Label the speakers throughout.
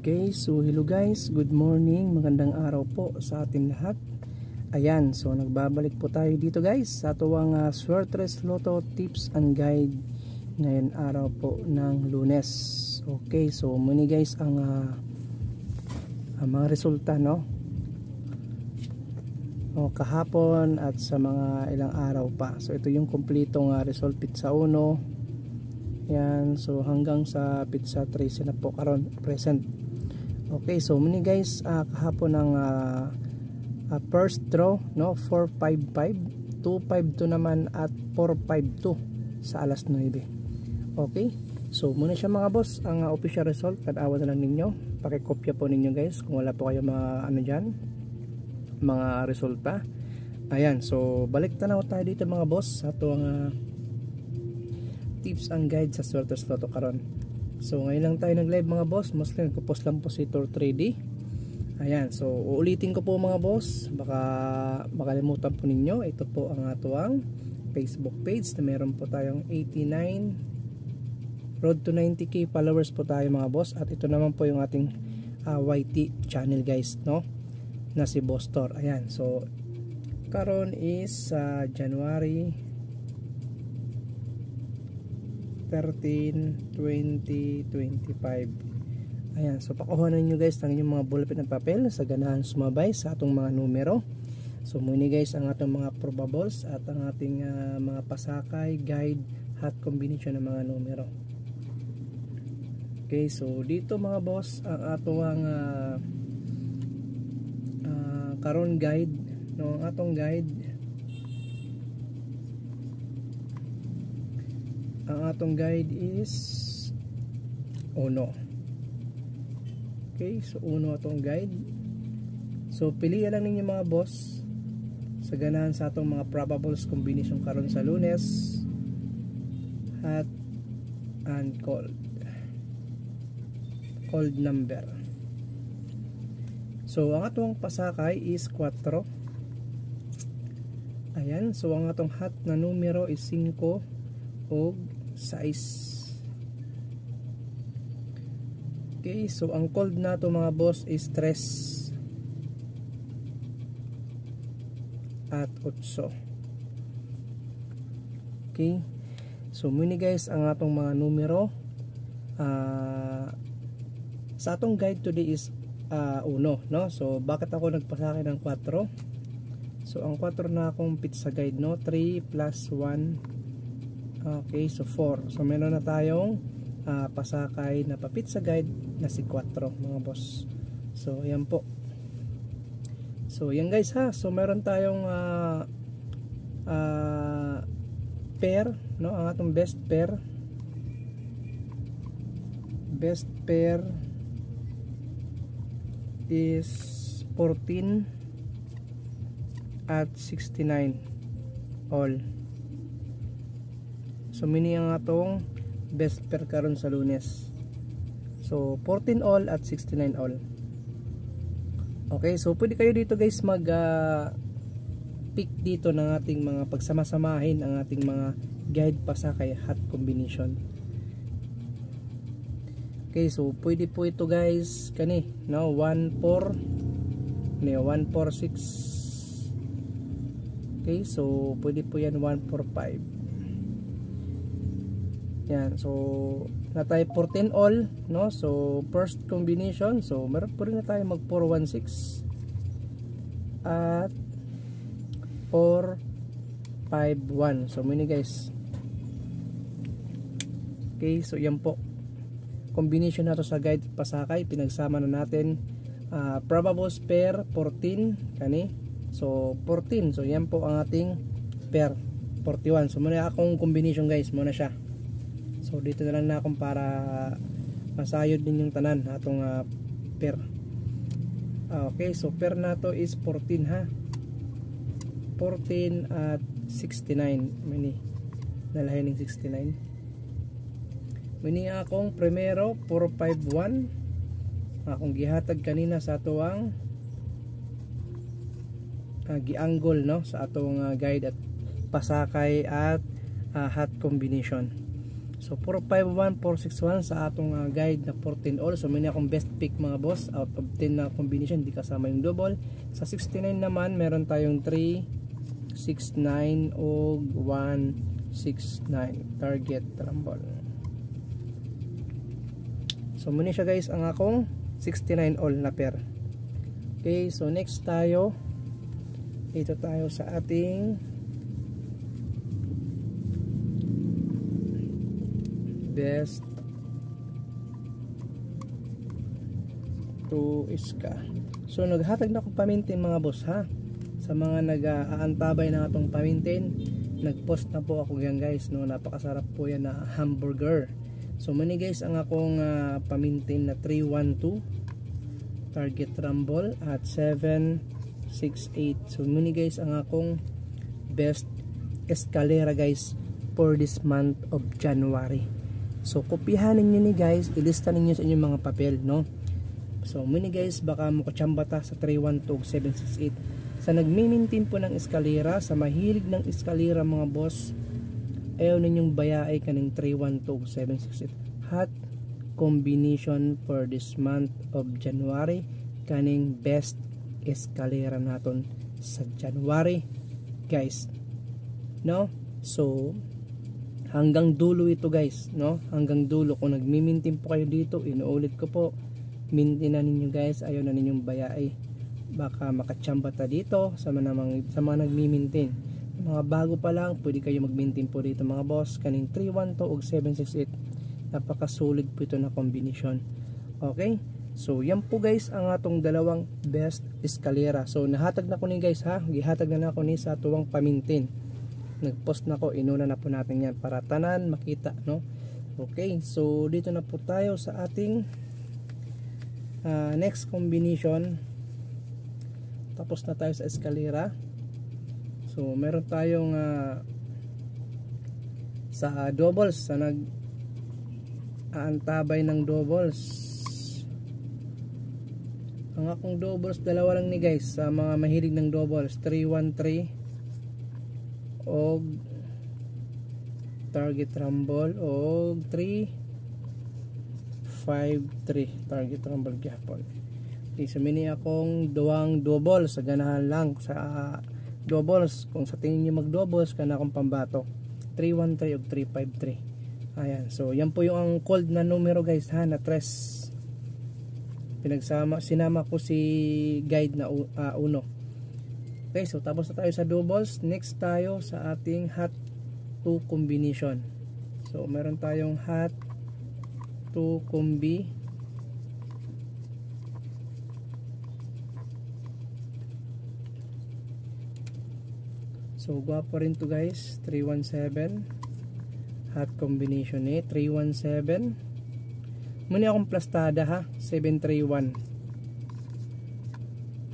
Speaker 1: Okay, so hello guys, good morning, magandang araw po sa atin lahat. Ayan, so nagbabalik po tayo dito guys sa tuwang Swertres Lotto Tips and Guide ngayon araw po ng Lunes. Okay, so muni guys ang mga resulta no kahapon at sa mga ilang araw pa. So ito yung kompletong result pizza 1. Yan, so hanggang sa pizza 13 na po karon present. Okay, so muni guys kahapon ng first draw no 455, 252 naman at 452 sa alas 9. Okay, so muna siya mga boss ang official result. Tanawan na lang ninyo, pakikopya po ninyo guys kung wala po kayo mga ano dyan, mga resulta. Ayan, so balik tanaw tayo dito mga boss sa tuwang tips and guide sa Swertres Lotto karon. So ngayon lang tayo nag live mga boss, mostly nagpo-post lang po si Tour 3D. Ayan, so uulitin ko po mga boss, baka makalimutan po ninyo. Ito po ang atuang Facebook page na meron po tayong 89 road to 90k followers po tayo mga boss. At ito naman po yung ating YT channel guys no, na si Boss Tor. Ayan, so karon is January 13, 2025. Ayan, so pakuhanan nyo guys ang inyong mga ballpen at papel sa ganahan sumabay sa atong mga numero. So muni guys ang atong mga probables at ang ating mga pasakay, guide, hot combination ng mga numero. Okay, so dito mga boss ang atong karon guide no, ang atong guide. Ang atong guide is 1. Okay, so 1 atong guide. So pilihan lang ninyo mga boss sa ganahan sa atong mga probables combination karon sa Lunes, hot and cold number. So ang atong pasakay is 4. Ayan, so ang atong hot na numero is 5 o 6. Okay, so ang cold na to mga boss is 3 at 8. Okay, so muni guys ang atong mga numero sa atong guide today is 1 no. So bakit ako nagpasakay ng 4? So ang 4 na akong pizza guide no, 3 plus 1. Okay, so 4. So meron na tayong pasakay na pa-pizza guide na si 4 mga boss. So ayan po. So yan guys ha. So meron tayong pair no, ang atong best pair. Best pair is 14 at 69 all. So mini ang atong best pair karon sa Lunes. So 14 all at 69 all. Okay, so pwede kayo dito guys mag pick dito ng ating mga pagsama-samahin ang ating mga guide pasakay hot combination. Okay, so pwede po ito guys kani no, 1-4 no, 1-4-6. Okay, so pwede po yan 1-4-5. Yan, so natay 14 all no. So first combination, so meron po rin na tayo mag 4-1-6 at 4-5-1. So muni guys. Okay, so yan po combination na to sa guide pasakay. Pinagsama na natin probables pair 14 kani. So 14, so yan po ang ating pair 41. So muna akong combination guys, muna siya. So dito na lang na akong para masayod din yung tanan atong pair. Okay, so pair na to is 14 ha. 14 at 69. Mini nalahin ng 69. Mini akong primero 451. Akong gihatag kanina sa atuang gianggol no sa atong guide at pasakay at hot combination. So 451, 461 sa atong guide na 14 all. So muna akong best pick mga boss out of 10 na combination, di kasama yung double. Sa 69 naman meron tayong 3, 6, 9 o 1, 6, 9 target rumble. So muna siya guys ang akong 69 all na pair. Okay, so next tayo. Ito tayo sa ating best 2 iska. So naghatag na akong pamintin mga boss ha. Sa mga nag-aantabay ng atong pamintin, nagpost na po ako yan guys, no. Napakasarap po yan na hamburger. So mani guys ang akong pamintin na 312 target rumble at 768. So muni guys ang akong best escalera guys for this month of January. So kopihan ninyo ni guys, ilista ninyo sa inyong mga papel, no. So muni guys baka makatsamba ta sa 312 768. Sa nagmi-maintain po ng escalera, sa mahilig ng escalera mga boss, ayaw ninyong bayaay kaning 312 768. Hot combination for this month of January, kaning best escalera naton sa January guys, no. So hanggang dulo ito guys, no, hanggang dulo. Kung nagmi-maintain po kayo dito, inuulit ko po, maintain na ninyo guys, ayaw na ninyong bayaay, baka makatsamba ta dito sa mga nagmi-maintain. Mga bago pa lang, pwede kayo mag-maintain po dito mga boss, kaning 312 o 768. Napakasulit po ito na combination. Okay, so yan po guys ang atong dalawang best escalera. So nahatag na ko ni guys ha, gihatag na ako ni sa tuwang pamintin. Nagpost na ko, inuna na po natin yan para tanan makita, no. Okay, so dito na po tayo sa ating next combination. Tapos na tayo sa escalera. So meron tayong sa doubles, sa nag-aantabay ng doubles. Ang akong doubles dalawa lang ni guys, sa mga mahilig ng doubles, 313 og target rumble og 353 target rumble gapon. Okay, so mini akong duwang doubles sa ganahan lang sa doubles. Kung sa tingin niyo mag doubles kana akong pambato 313 og 353. Ayan, so yan po yung ang cold na numero guys ha, na 3 sinama ko si guide na uno. Okay, so tapos na tayo sa doubles. Next tayo sa ating hot 2 combination. So meron tayong hot 2 combi. So gwapo rin to guys, 317 hot combination 317. Muna akong plastada ha, 731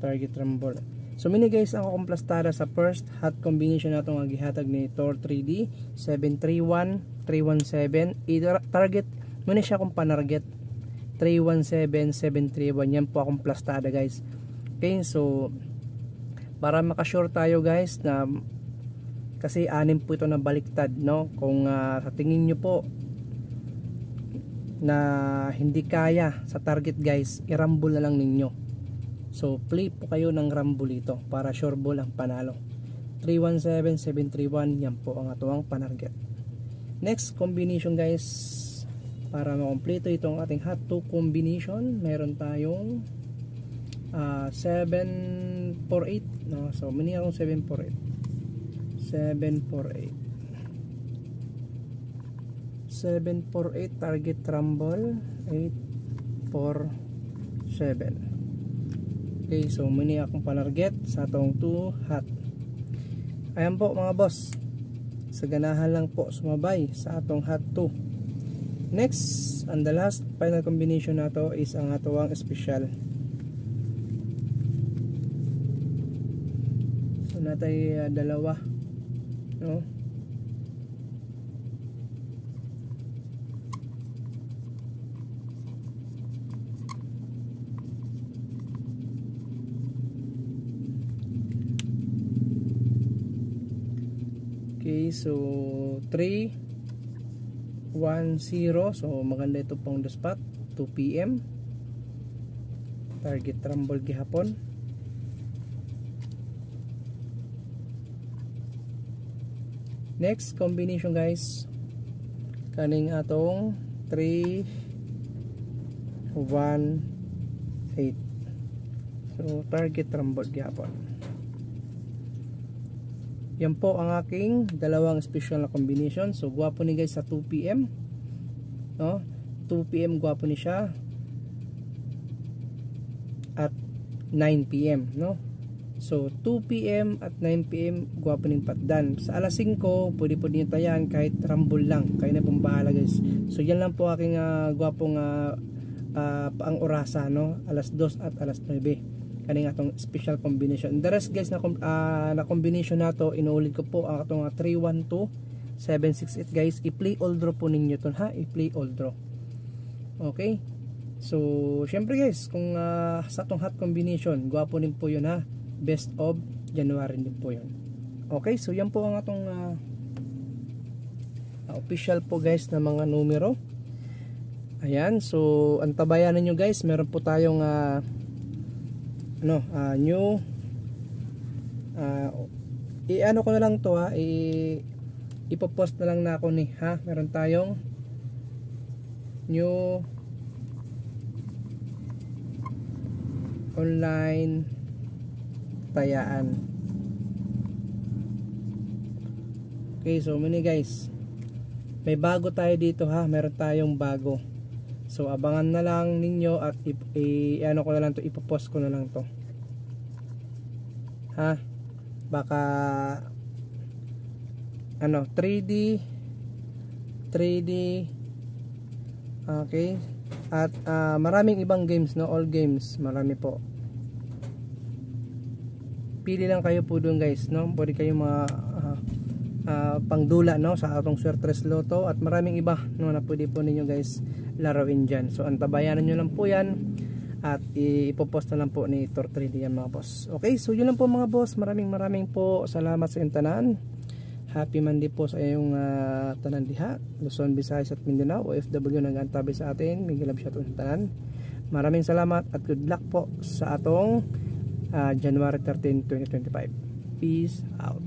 Speaker 1: target rumble. So mini guys ang akong plastada sa first hot combination nato nga gihatag ni Tor 3D 731 317. Target muna siya akong panarget 317 731. Yan po akong plastada guys. Okay, so para makasure tayo guys na, kasi anim po ito na baliktad, no. Kung sa tingin nyo po na hindi kaya sa target guys, i-rumble na lang ninyo. So play po kayo ng rumble ito para sure ball ang panalo. 317 731, yan po ang atuang panarget. Next combination guys, para makompleto itong ating hot 2 combination, meron tayong 748, no? So mini akong 748 target rumble 847. Okay, so muni akong panarget sa atong 2 hot. Ayan po mga boss, sa ganahan lang po sumabay sa atong hot 2. Next, and the last final combination nato is ang atong special. So natay dalawa, no. Okay, so 3 1 1-0. So maganda ito pong the spot. 2 PM target rumble gihapon. Next combination guys, kaning atong 3 1 8. So target rumble gihapon. Yan po ang aking dalawang special na combination. So gwapo ni guys sa 2 PM, no? 2 PM gwapo ni siya at 9 PM, no? So 2 PM at 9 PM gwapo ning patdan. Sa alas 5 pwede po din tayan kahit rumble lang, kayo na pong bahala guys. So yan lang po aking gwapong ang orasa, no? Alas 2 at alas 9 kaning atong special combination. The rest guys na combination nato, inuulit ko po ang atong 312 768 guys. I-play all draw po ninyo ton, ha? I-play all draw. Okay? So syempre guys, kung sa atong hot combination, gwapo din po yun, ha? Best of January din po yun. Okay, so yan po ang atong official po guys na mga numero. Ayan, so antabayan niyo guys, meron po tayong new i-ano ko na lang to, ha, ipopost na lang na ako ni, ha. Meron tayong new online tayaan. Okay, so many guys, may bago tayo dito, ha. Meron tayong bago, so abangan na lang ninyo at ano ko na lang to, ipopost ko na lang to, ha. Baka 3D okay, at maraming ibang games, no? All games, marami po. Pili lang kayo po doon guys, no? Pwede kayo mga pangdula, no, sa atong Suertes Lotto at maraming iba, no, na pwede po ninyo guys laruin dyan. So antabayanan nyo lang po yan at ipopost na lang po ni Tor 3D yan mga boss. Okay, so yun lang po mga boss. Maraming po salamat sa inyong tanan. Happy Monday po sa iyong tanan diha, Luzon, Visayas at Mindanao. OFW nag-antabay sa atin. May gilab siya sa tanan. Maraming salamat at good luck po sa atong January 13, 2025. Peace out.